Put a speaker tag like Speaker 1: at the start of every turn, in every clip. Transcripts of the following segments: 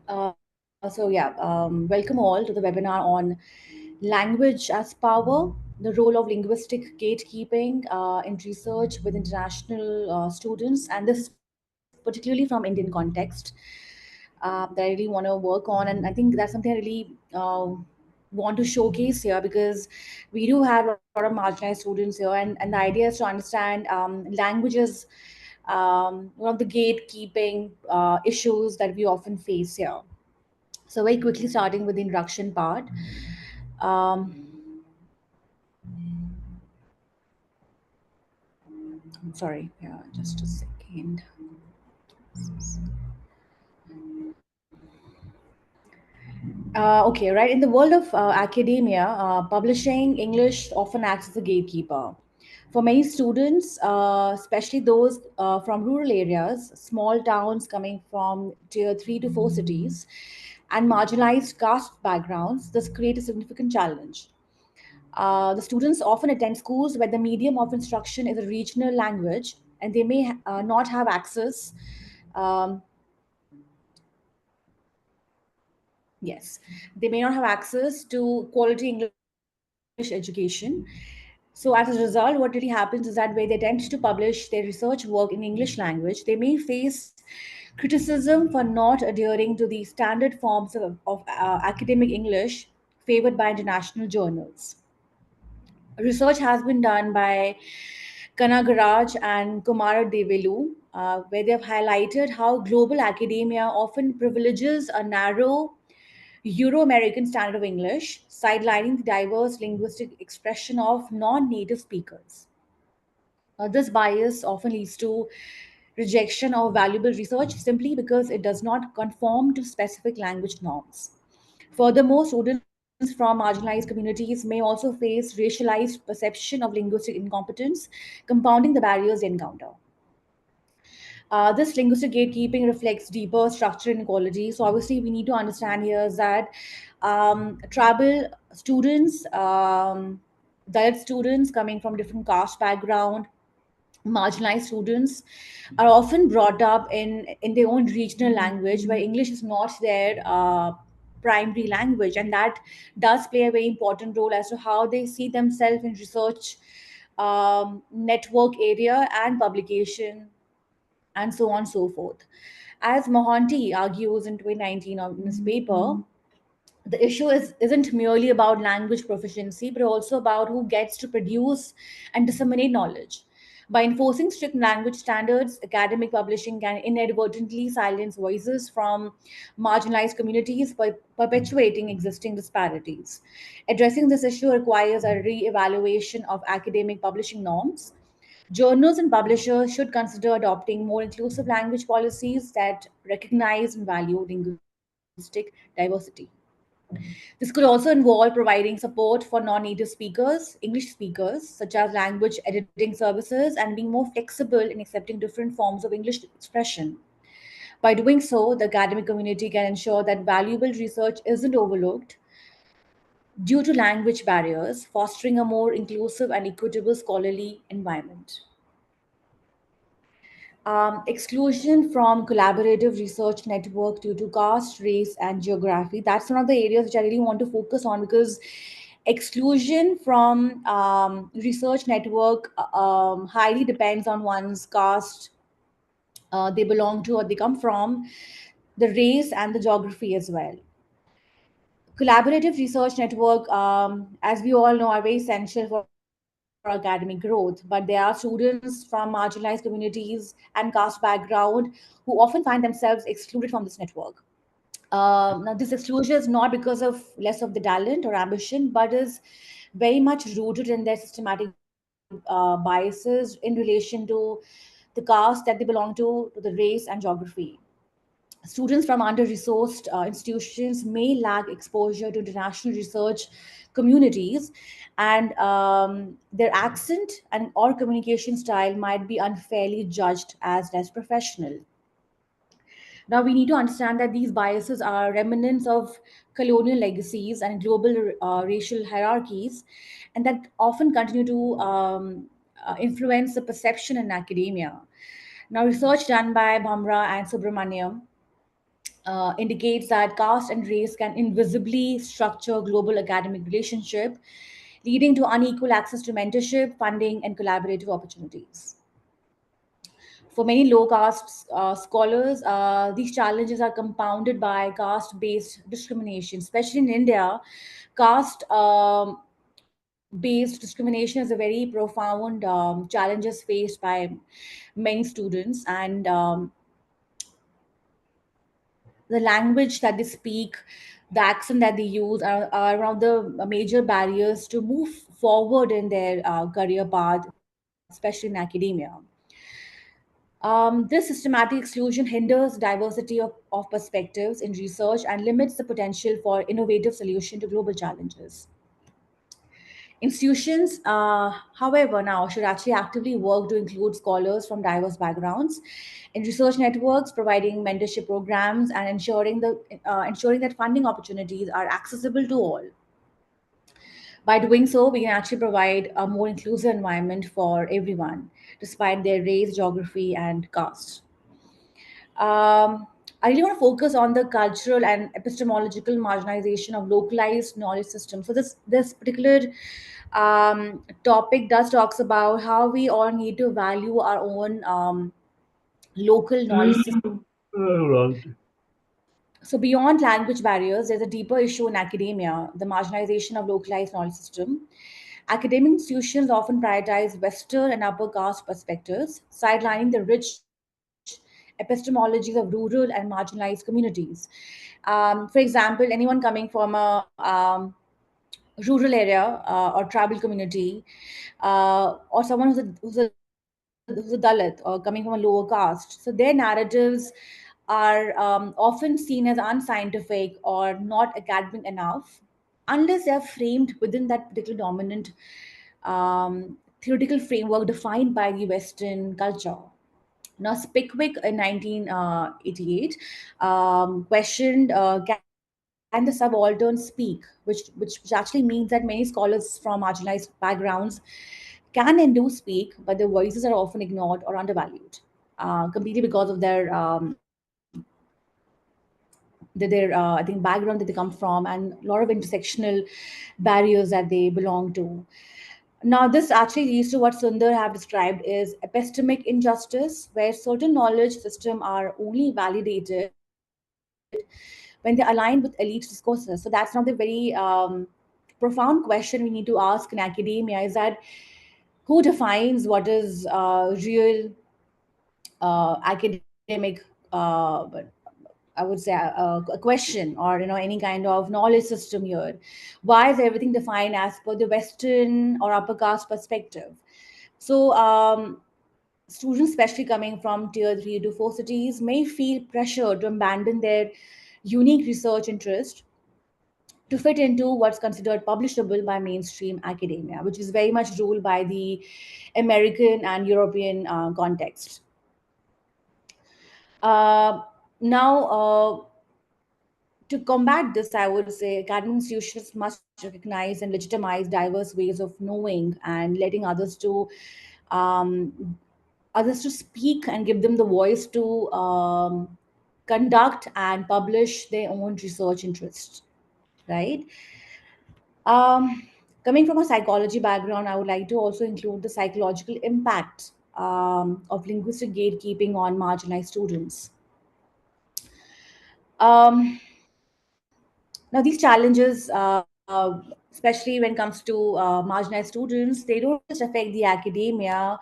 Speaker 1: Welcome all to the webinar on language as power, the role of linguistic gatekeeping in research with international students, and this is particularly from Indian context that I really want to work on, and I think that's something I really want to showcase here because we do have a lot of marginalized students here, and the idea is to understand languages, one of the gatekeeping issues that we often face here. So, very quickly, starting with the introduction part. Um, I'm sorry, yeah, just a second. Okay, right. In the world of academia, publishing English often acts as a gatekeeper. For many students, especially those from rural areas, small towns coming from tier 3 to 4 cities, and marginalized caste backgrounds, this creates a significant challenge. The students often attend schools where the medium of instruction is a regional language, and they may not have access. Um, yes, they may not have access to quality English education. So, as a result, what really happens is that when they attempt to publish their research work in English language, they may face criticism for not adhering to the standard forms of academic English favored by international journals. Research has been done by Kanagaraj and Kumara Develu, where they have highlighted how global academia often privileges a narrow Euro American standard of English, sidelining the diverse linguistic expression of non native speakers. This bias often leads to rejection of valuable research simply because it does not conform to specific language norms. Furthermore, students from marginalized communities may also face racialized perception of linguistic incompetence, compounding the barriers they encounter. This linguistic gatekeeping reflects deeper structural inequality. So, obviously, we need to understand here is that tribal students, Dalit students coming from different caste background, marginalized students are often brought up in their own regional language where English is not their primary language, and that does play a very important role as to how they see themselves in research, network area, and publication, and so on and so forth. As Mohanty argues in 2019 in his paper, the issue isn't merely about language proficiency, but also about who gets to produce and disseminate knowledge. By enforcing strict language standards, academic publishing can inadvertently silence voices from marginalized communities by perpetuating existing disparities. Addressing this issue requires a re evaluation of academic publishing norms. Journals and publishers should consider adopting more inclusive language policies that recognize and value linguistic diversity. This could also involve providing support for non native speakers, English speakers, such as language editing services, and being more flexible in accepting different forms of English expression. By doing so, the academic community can ensure that valuable research isn't overlooked due to language barriers, fostering a more inclusive and equitable scholarly environment. Exclusion from collaborative research network due to caste, race, and geography. That's one of the areas which I really want to focus on because exclusion from research network highly depends on one's caste they belong to or they come from, the race and the geography as well. Collaborative research network, as we all know, are very essential for academic growth, but there are students from marginalized communities and caste background who often find themselves excluded from this network. Now, this exclusion is not because of less of the talent or ambition, but is very much rooted in their systematic biases in relation to the caste that they belong to the race and geography. Students from under-resourced institutions may lack exposure to international research communities, and their accent and or communication style might be unfairly judged as less professional. Now, we need to understand that these biases are remnants of colonial legacies and global racial hierarchies, and that often continue to influence the perception in academia. Now, research done by Bhamra and Subramaniam indicates that caste and race can invisibly structure global academic relationship, leading to unequal access to mentorship, funding, and collaborative opportunities. For many low caste scholars, these challenges are compounded by caste based discrimination, especially in India. Caste based discrimination is a very profound challenges faced by many students, and the language that they speak, the accent that they use are one of the major barriers to move forward in their career path, especially in academia. This systematic exclusion hinders diversity of perspectives in research and limits the potential for innovative solution to global challenges. Institutions, however, now should actually actively work to include scholars from diverse backgrounds in research networks, providing mentorship programs, and ensuring that funding opportunities are accessible to all. By doing so, we can actually provide a more inclusive environment for everyone, despite their race, geography, and caste. I really want to focus on the cultural and epistemological marginalization of localized knowledge systems. So this particular topic does talks about how we all need to value our own local knowledge system.
Speaker 2: Right.
Speaker 1: So beyond language barriers, there's a deeper issue in academia: the marginalization of localized knowledge system. Academic institutions often prioritize Western and upper caste perspectives, sidelining the rich epistemologies of rural and marginalized communities. For example, anyone coming from a rural area or tribal community, or someone who's a Dalit or coming from a lower caste, so their narratives are often seen as unscientific or not academic enough unless they are framed within that particular dominant theoretical framework defined by the Western culture. Now, Pickwick in 1988 questioned, can the subaltern speak, which actually means that many scholars from marginalized backgrounds can and do speak, but their voices are often ignored or undervalued, completely because of their I think background that they come from, and a lot of intersectional barriers that they belong to. Now, this actually leads to what Sundar have described is epistemic injustice, where certain knowledge systems are only validated when they align with elite discourses. So that's not the very profound question we need to ask in academia: is that who defines what is real academic? I would say a question, or any kind of knowledge system here. Why is everything defined as per the Western or upper caste perspective? So students, especially coming from tier 3 to 4 cities, may feel pressure to abandon their unique research interest to fit into what's considered publishable by mainstream academia, which is very much ruled by the American and European context. Uh, now, to combat this, I would say academic institutions must recognize and legitimize diverse ways of knowing and letting um, others to speak and give them the voice to conduct and publish their own research interests. Right. Um, Coming from a psychology background, I would like to also include the psychological impact of linguistic gatekeeping on marginalized students. Um, Now, these challenges, especially when it comes to marginalized students, they don't just affect the academia,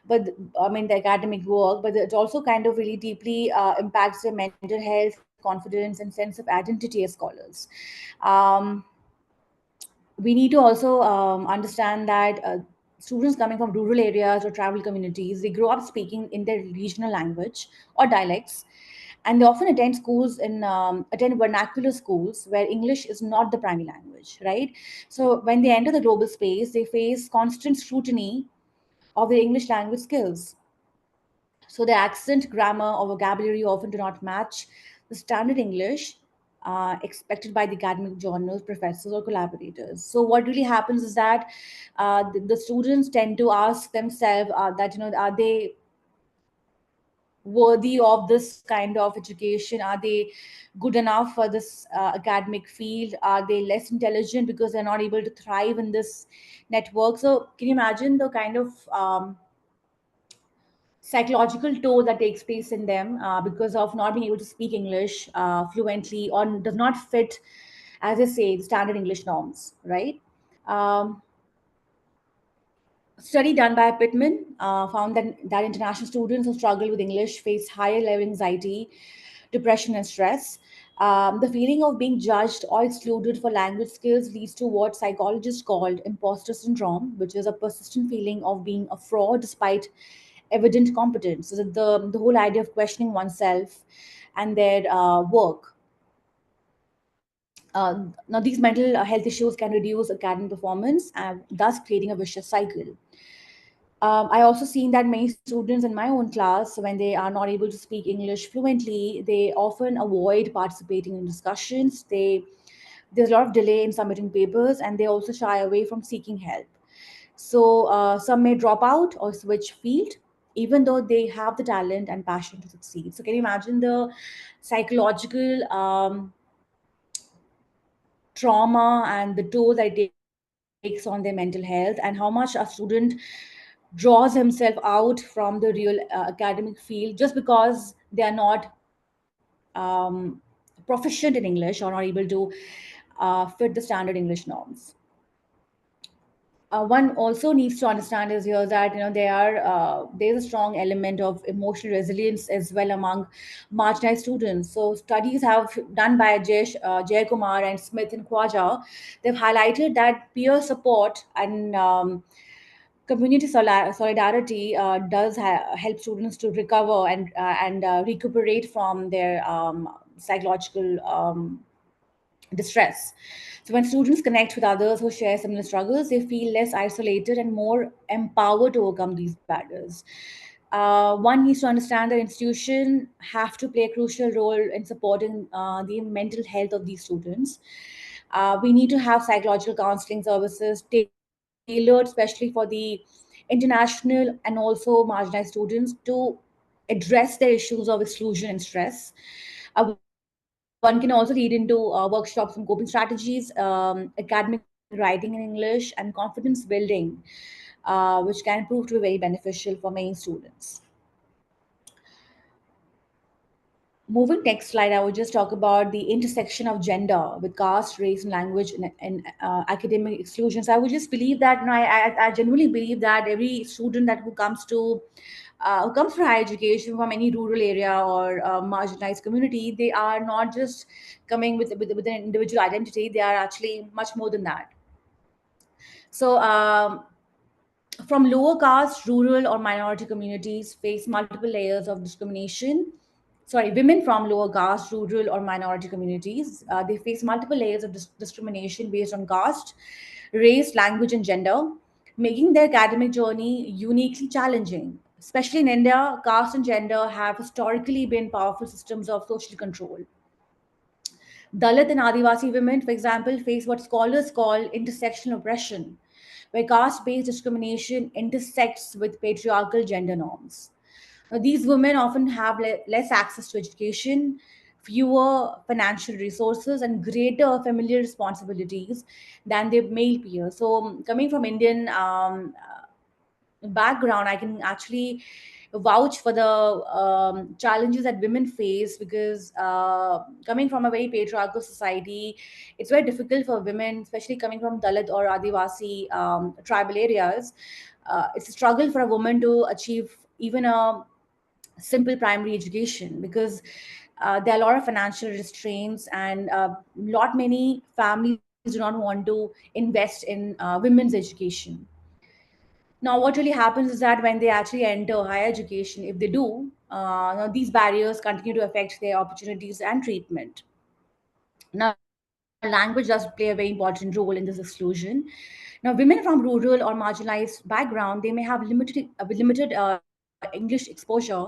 Speaker 1: but I mean the academic work, but it also kind of really deeply impacts their mental health, confidence, and sense of identity as scholars. Um, we need to also understand that students coming from rural areas or tribal communities, they grow up speaking in their regional language or dialects, and they often attend vernacular schools where English is not the primary language, right? So when they enter the global space, they face constant scrutiny of their English language skills. So the accent, grammar, or vocabulary often do not match the standard English expected by the academic journals, professors, or collaborators. So what really happens is that the students tend to ask themselves that are they worthy of this kind of education? Are they good enough for this academic field? Are they less intelligent because they're not able to thrive in this network? So can you imagine the kind of psychological toll that takes place in them because of not being able to speak English fluently, or does not fit, as I say, the standard English norms, right? Um, Study done by Pittman found that international students who struggle with English face higher level anxiety, depression, and stress. The feeling of being judged or excluded for language skills leads to what psychologists called imposter syndrome, which is a persistent feeling of being a fraud despite evident competence. So the whole idea of questioning oneself and their work. Now, these mental health issues can reduce academic performance and thus creating a vicious cycle. I also seen that many students in my own class, when they are not able to speak English fluently, they often avoid participating in discussions. There's a lot of delay in submitting papers, and they also shy away from seeking help. So some may drop out or switch field, even though they have the talent and passion to succeed. So can you imagine the psychological trauma and the toll that it takes on their mental health, and how much a student draws himself out from the real academic field just because they are not um, proficient in English or not able to fit the standard English norms. One also needs to understand is here that there's a strong element of emotional resilience as well among marginalized students. So studies have done by Jay Kumar and Smith and Khwaja, they've highlighted that peer support and community solidarity does help students to recover and recuperate from their psychological distress. So, when students connect with others who share similar struggles, they feel less isolated and more empowered to overcome these barriers. One needs to understand that institutions have to play a crucial role in supporting the mental health of these students. We need to have psychological counseling services tailored especially for the international and also marginalized students to address their issues of exclusion and stress. One can also lead into workshops on coping strategies, academic writing in English, and confidence building, which can prove to be very beneficial for many students. Moving next slide, I would just talk about the intersection of gender with caste, race, and language and academic exclusions. I would just believe that, I genuinely believe that every student that who comes from higher education from any rural area or marginalized community, they are not just coming with an individual identity. They are actually much more than that. So from lower caste, rural, or minority communities face multiple layers of discrimination. Sorry, women from lower caste, rural, or minority communities, they face multiple layers of discrimination based on caste, race, language, and gender, making their academic journey uniquely challenging. Especially in India, caste and gender have historically been powerful systems of social control. Dalit and Adivasi women, for example, face what scholars call intersectional oppression, where caste based discrimination intersects with patriarchal gender norms. Now, these women often have less access to education, fewer financial resources, and greater familial responsibilities than their male peers. So, coming from Indian background, I can actually vouch for the challenges that women face because coming from a very patriarchal society, it's very difficult for women, especially coming from Dalit or Adivasi tribal areas. It's a struggle for a woman to achieve even a simple primary education because there are a lot of financial restraints and lot many families do not want to invest in women's education. Now, what really happens is that when they actually enter higher education, if they do, now these barriers continue to affect their opportunities and treatment. Now, language does play a very important role in this exclusion. Now, women from rural or marginalized background, they may have limited English exposure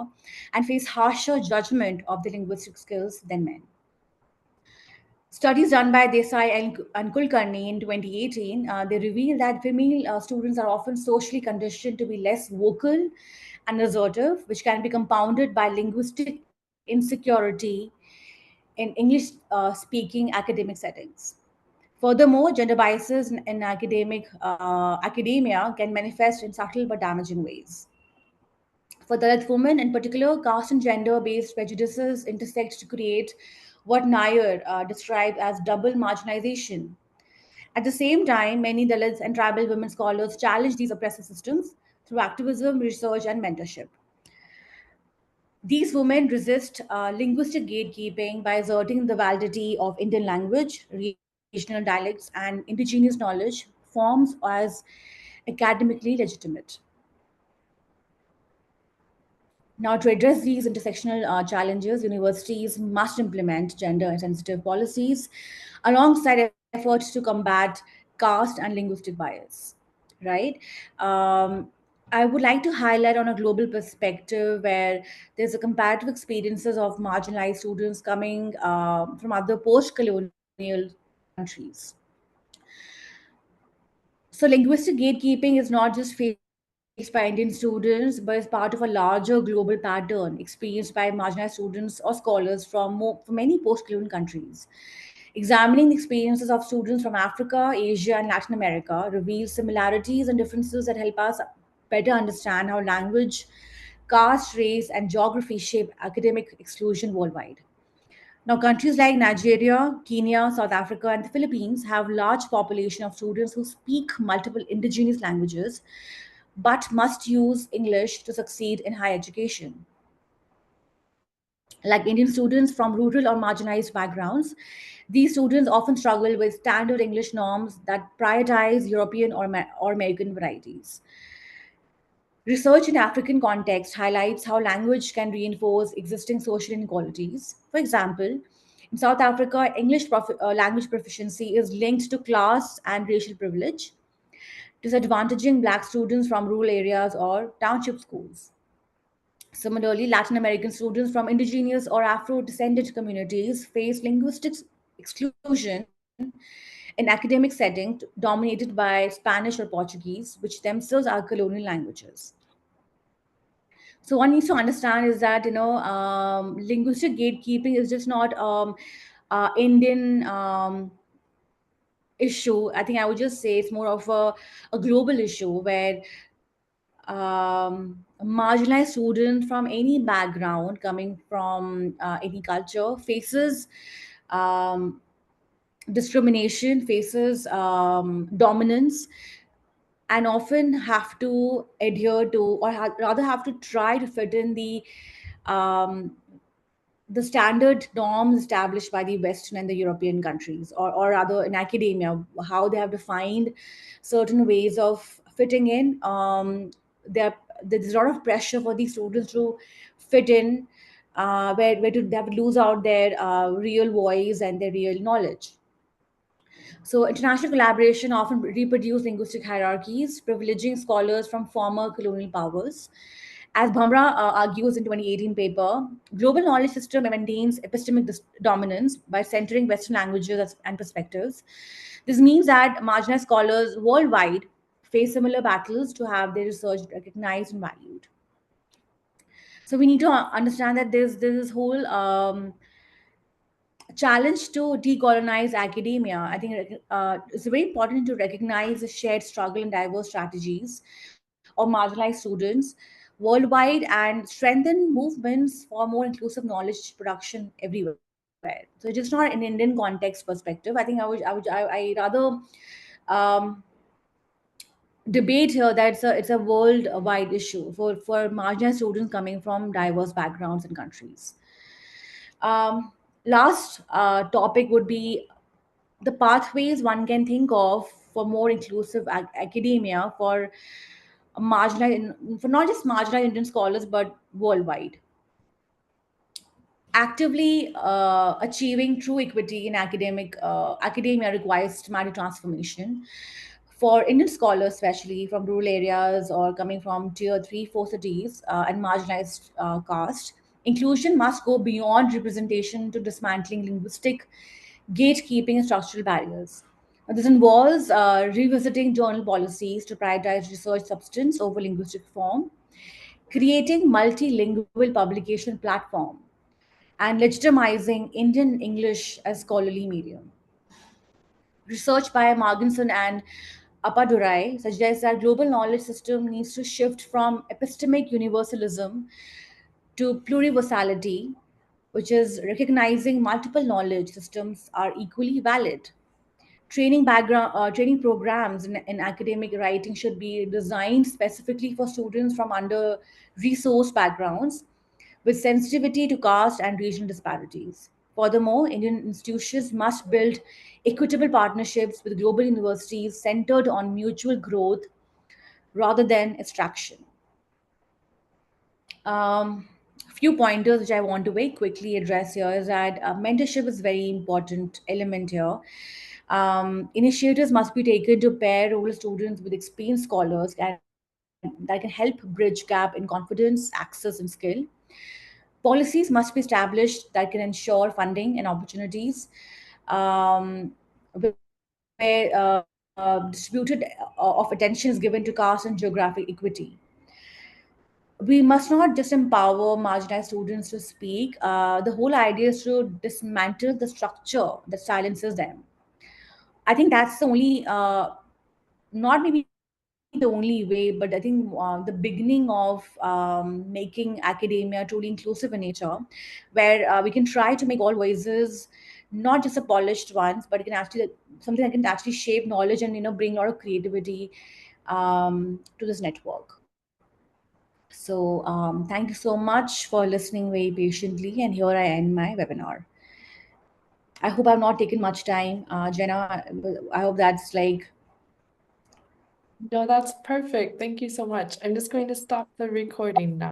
Speaker 1: and face harsher judgment of the linguistic skills than men. Studies done by Desai and Kulkarni in 2018, they reveal that female students are often socially conditioned to be less vocal and assertive, which can be compounded by linguistic insecurity in English speaking academic settings. Furthermore, gender biases in academia can manifest in subtle but damaging ways. For Dalit women in particular, caste and gender based prejudices intersect to create what Nair described as double marginalization. At the same time, many Dalits and tribal women scholars challenge these oppressive systems through activism, research, and mentorship. These women resist linguistic gatekeeping by asserting the validity of Indian language, regional dialects, and indigenous knowledge forms as academically legitimate. Now, to address these intersectional challenges, universities must implement gender sensitive policies alongside efforts to combat caste and linguistic bias. Right? Um, I would like to highlight on a global perspective where there's a comparative experiences of marginalized students coming from other post colonial countries. So, linguistic gatekeeping is not just faced by Indian students, but is part of a larger global pattern experienced by marginalized students or scholars from many post colonial countries. Examining the experiences of students from Africa, Asia, and Latin America reveals similarities and differences that help us better understand how language, caste, race, and geography shape academic exclusion worldwide. Now, countries like Nigeria, Kenya, South Africa, and the Philippines have large population of students who speak multiple indigenous languages but must use English to succeed in higher education. Like Indian students from rural or marginalized backgrounds, these students often struggle with standard English norms that prioritize European or American varieties. Research in African context highlights how language can reinforce existing social inequalities. For example, in South Africa, language proficiency is linked to class and racial privilege, disadvantaging Black students from rural areas or township schools. Similarly, Latin American students from indigenous or Afro descendant communities face linguistic exclusion in academic settings dominated by Spanish or Portuguese, which themselves are colonial languages. So one needs to understand is that linguistic gatekeeping is just not Indian issue. I think I would just say it's more of a global issue where marginalized student from any background coming from any culture faces um, discrimination, faces dominance, and often have to adhere to, or rather have to try to fit in um, the standard norms established by the Western and the European countries, or rather in academia, how they have defined certain ways of fitting in. There's a lot of pressure for these students to fit in, they have to lose out their real voice and their real knowledge. So, international collaboration often reproduce linguistic hierarchies, privileging scholars from former colonial powers. As Bhamra argues in 2018 paper, global knowledge system maintains epistemic dominance by centering Western languages and perspectives. This means that marginalized scholars worldwide face similar battles to have their research recognized and valued. So we need to understand that there's this whole challenge to decolonize academia. I think it's very important to recognize the shared struggle and diverse strategies of marginalized students worldwide and strengthen movements for more inclusive knowledge production everywhere. So it's just not an Indian context perspective. I think I rather um, debate here that it's a worldwide issue for marginalized students coming from diverse backgrounds and countries. Last topic would be the pathways one can think of for more inclusive academia for not just marginalized Indian scholars but worldwide. Actively achieving true equity in academia requires systematic transformation. For Indian scholars, especially from rural areas or coming from tier 3, 4 cities and marginalized caste, inclusion must go beyond representation to dismantling linguistic gatekeeping and structural barriers. This involves revisiting journal policies to prioritize research substance over linguistic form, creating multilingual publication platform, and legitimizing Indian English as scholarly medium. Research by Marginson and Appadurai suggests that global knowledge system needs to shift from epistemic universalism to pluriversality, which is recognizing multiple knowledge systems are equally valid. Training programs in academic writing should be designed specifically for students from under resourced backgrounds with sensitivity to caste and regional disparities. Furthermore, Indian institutions must build equitable partnerships with global universities centered on mutual growth rather than extraction. Few pointers which I want to very quickly address here is that mentorship is very important element here. Initiatives must be taken to pair rural students with experienced scholars and that can help bridge gap in confidence, access, and skill. Policies must be established that can ensure funding and opportunities where distributed of attention is given to caste and geographic equity. We must not just empower marginalized students to speak. The whole idea is to dismantle the structure that silences them. I think that's the only, not maybe the only way, but I think the beginning of making academia truly inclusive in nature, where we can try to make all voices not just the polished ones, but it can actually something that can actually shape knowledge and bring a lot of creativity to this network. So, thank you so much for listening very patiently. And here I end my webinar. I hope I've not taken much time. Jenna, I hope that's like.
Speaker 2: No, that's perfect. Thank you so much. I'm just going to stop the recording now.